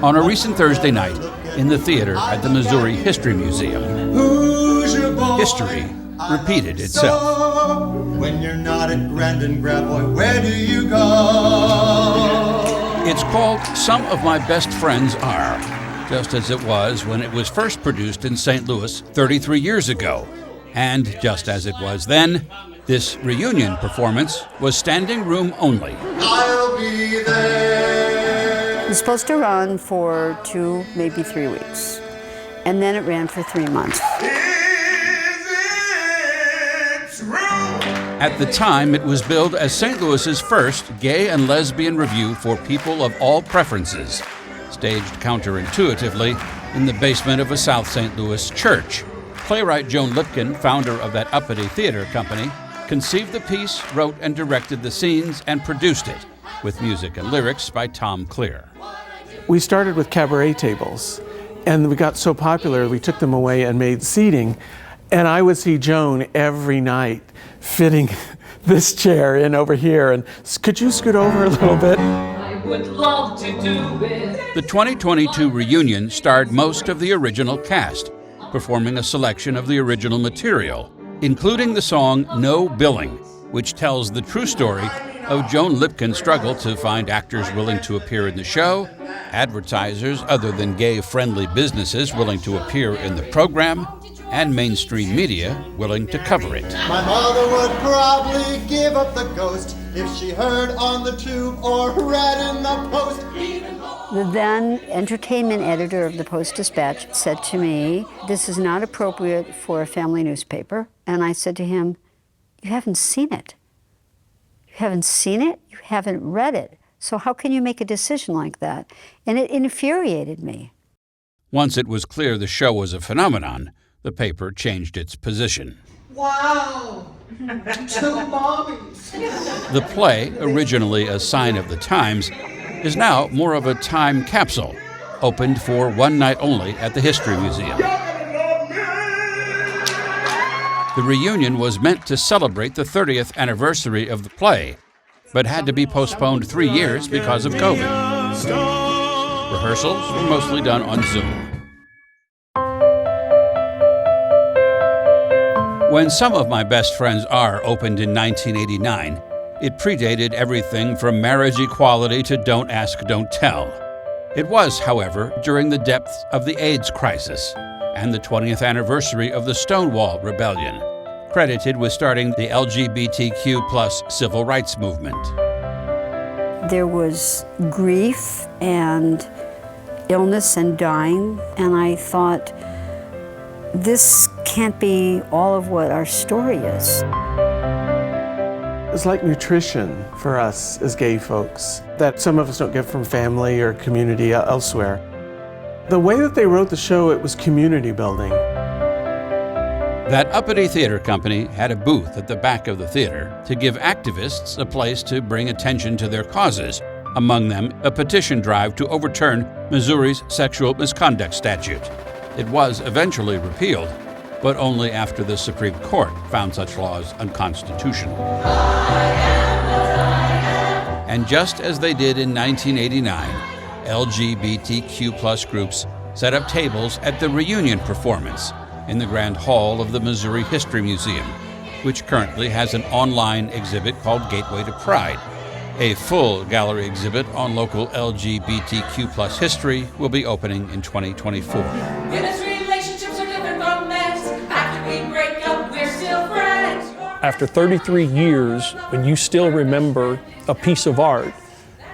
on a recent Thursday night in the theater at the Missouri History Museum. History repeated itself. When you're not at Grandin Gravois, where do you go? It's called Some of My Best Friends Are, just as it was when it was first produced in St. Louis 33 years ago. And just as it was then, this reunion performance was standing room only. I'll be there. It was supposed to run for 2, maybe 3 weeks. And then it ran for 3 months. At the time, it was billed as St. Louis's first gay and lesbian revue for people of all preferences, staged counterintuitively in the basement of a South St. Louis church. Playwright Joan Lipkin, founder of that uppity theater company, conceived the piece, wrote and directed the scenes, and produced it, with music and lyrics by Tom Clear. We started with cabaret tables, and we got so popular we took them away and made seating. And I would see Joan every night fitting this chair in over here, and could you scoot over a little bit? I would love to do it. The 2022 reunion starred most of the original cast, performing a selection of the original material, including the song No Billing, which tells the true story of Joan Lipkin's struggle to find actors willing to appear in the show, advertisers other than gay-friendly businesses willing to appear in the program, and mainstream media willing to cover it. My mother would probably give up the ghost if she heard on the tube or read in the Post. The then entertainment editor of the Post-Dispatch said to me, "This is not appropriate for a family newspaper." And I said to him, "You haven't seen it. You haven't seen it? You haven't read it. So how can you make a decision like that?" And it infuriated me. Once it was clear the show was a phenomenon, the paper changed its position. Wow! 2 mommies! The play, originally a sign of the times, is now more of a time capsule, opened for one night only at the History Museum. The reunion was meant to celebrate the 30th anniversary of the play, but had to be postponed 3 years because of COVID. Rehearsals were mostly done on Zoom. When Some of My Best Friends Are opened in 1989, it predated everything from marriage equality to Don't Ask, Don't Tell. It was, however, during the depths of the AIDS crisis and the 20th anniversary of the Stonewall Rebellion, credited with starting the LGBTQ+ civil rights movement. There was grief and illness and dying, and I thought, this can't be all of what our story is. It's like nutrition for us as gay folks that some of us don't get from family or community elsewhere. The way that they wrote the show, it was community building. That uppity theater company had a booth at the back of the theater to give activists a place to bring attention to their causes, among them a petition drive to overturn Missouri's sexual misconduct statute. It was eventually repealed, but only after the Supreme Court found such laws unconstitutional. And just as they did in 1989, LGBTQ+ groups set up tables at the reunion performance in the Grand Hall of the Missouri History Museum, which currently has an online exhibit called Gateway to Pride. A full gallery exhibit on local LGBTQ+ history will be opening in 2024. Women's relationships are different from men's. After we break up, we're still friends. After 33 years, when you still remember a piece of art,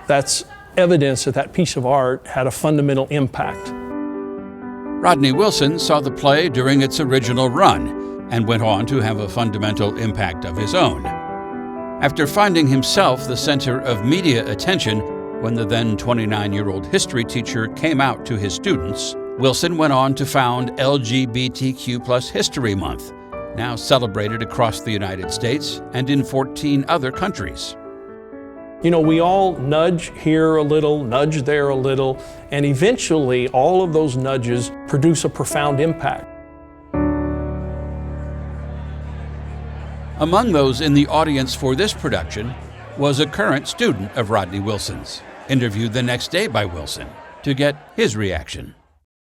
that's evidence that that piece of art had a fundamental impact. Rodney Wilson saw the play during its original run and went on to have a fundamental impact of his own. After finding himself the center of media attention when the then 29-year-old history teacher came out to his students, Wilson went on to found LGBTQ+ History Month, now celebrated across the United States and in 14 other countries. You know, we all nudge here a little, nudge there a little, and eventually all of those nudges produce a profound impact. Among those in the audience for this production was a current student of Rodney Wilson's, interviewed the next day by Wilson, to get his reaction.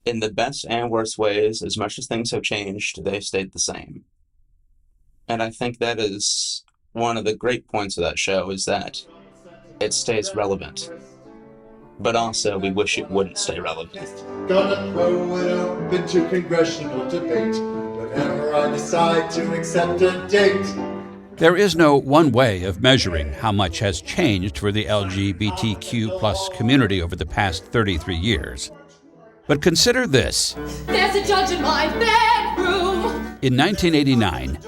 In the best and worst ways, as much as things have changed, they stayed the same. And I think that is one of the great points of that show, is that it stays relevant. But also, we wish it wouldn't stay relevant. Gonna throw it open to congressional debate whenever I decide to accept a date. There is no one way of measuring how much has changed for the LGBTQ plus community over the past 33 years. But consider this. There's a judge in my bedroom. In 1989,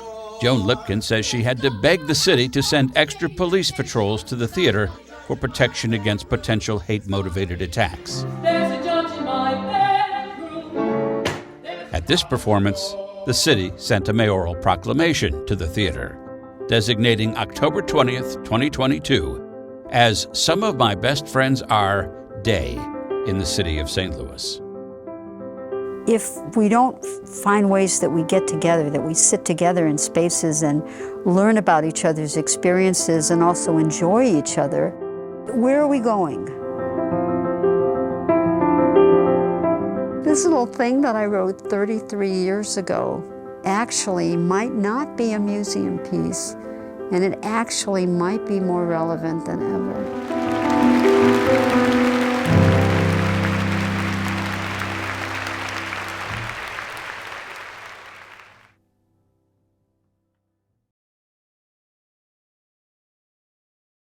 Joan Lipkin says she had to beg the city to send extra police patrols to the theater for protection against potential hate-motivated attacks. There's a judge in my bedroom. At this performance, the city sent a mayoral proclamation to the theater, designating October 20th, 2022 as Some of My Best Friends Are Day in the city of St. Louis. If we don't find ways that we get together, that we sit together in spaces and learn about each other's experiences and also enjoy each other, where are we going? This little thing that I wrote 33 years ago actually might not be a museum piece, and it actually might be more relevant than ever.